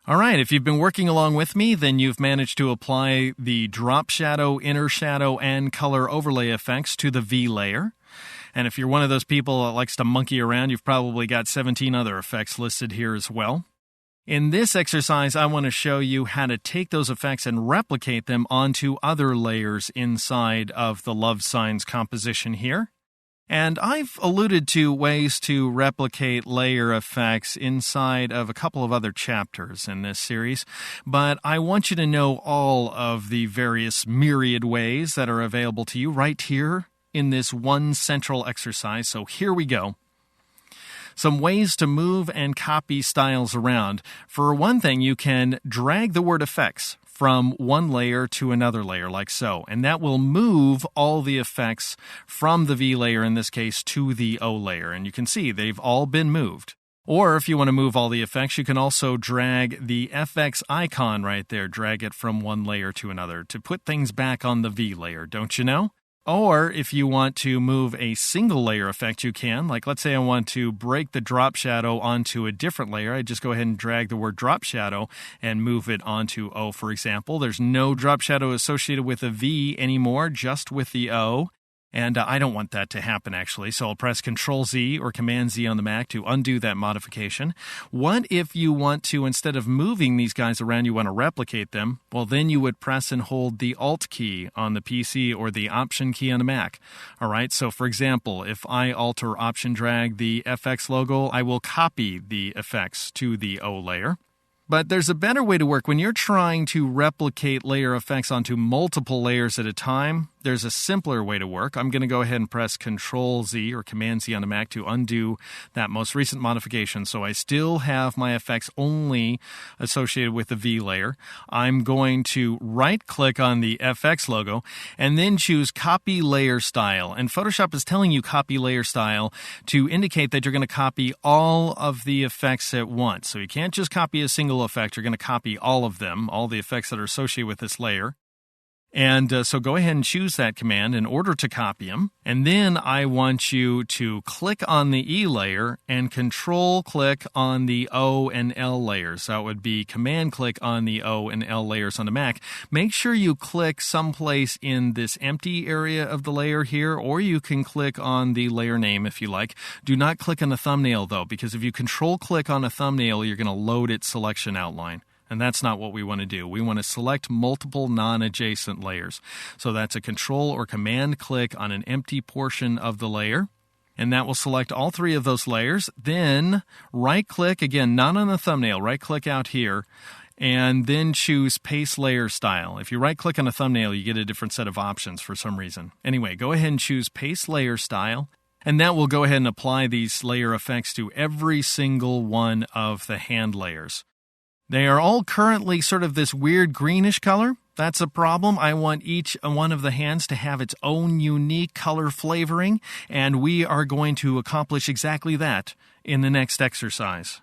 All right, if you've been working along with me, then you've managed to apply the drop shadow, inner shadow, and color overlay effects to the V layer. And if you're one of those people that likes to monkey around, you've probably got 17 other effects listed here as well. In this exercise, I want to show you how to take those effects and replicate them onto other layers inside of the love signs composition here. And I've alluded to ways to replicate layer effects inside of a couple of other chapters in this series, but I want you to know all of the various myriad ways that are available to you right here in this one central exercise. So here we go. Some ways to move and copy styles around. For one thing, you can drag the word effects from one layer to another layer, like so. And that will move all the effects from the V layer, in this case, to the O layer. And you can see they've all been moved. Or if you want to move all the effects, you can also drag the FX icon right there, drag it from one layer to another to put things back on the V layer, don't you know? Or if you want to move a single layer effect, you can. Like, let's say I want to break the drop shadow onto a different layer. I just go ahead and drag the word drop shadow and move it onto O, for example. There's no drop shadow associated with a V anymore, just with the O. And I don't want that to happen, actually. So I'll press Control-Z or Command-Z on the Mac to undo that modification. What if you want to, instead of moving these guys around, you want to replicate them? Well, then you would press and hold the Alt key on the PC or the Option key on the Mac. All right, so for example, if I Alt or Option drag the FX logo, I will copy the effects to the O layer. But there's a better way to work. When you're trying to replicate layer effects onto multiple layers at a time, there's a simpler way to work. I'm going to go ahead and press Control-Z or Command-Z on the Mac to undo that most recent modification. So I still have my effects only associated with the V layer. I'm going to right-click on the FX logo and then choose Copy Layer Style. And Photoshop is telling you Copy Layer Style to indicate that you're going to copy all of the effects at once. So you can't just copy a single effect. You're going to copy all of them, all the effects that are associated with this layer. And so go ahead and choose that command in order to copy them. And then I want you to click on the E layer and Control-click on the O and L layers. That would be Command-click on the O and L layers on the Mac. Make sure you click someplace in this empty area of the layer here, or you can click on the layer name if you like. Do not click on the thumbnail, though, because if you Control-click on a thumbnail, you're going to load its selection outline. And that's not what we want to do. We want to select multiple non-adjacent layers. So that's a Control or Command click on an empty portion of the layer. And that will select all three of those layers. Then right-click, again, not on the thumbnail, right-click out here, and then choose Paste Layer Style. If you right-click on a thumbnail, you get a different set of options for some reason. Anyway, go ahead and choose Paste Layer Style. And that will go ahead and apply these layer effects to every single one of the hand layers. They are all currently sort of this weird greenish color. That's a problem. I want each one of the hands to have its own unique color flavoring, and we are going to accomplish exactly that in the next exercise.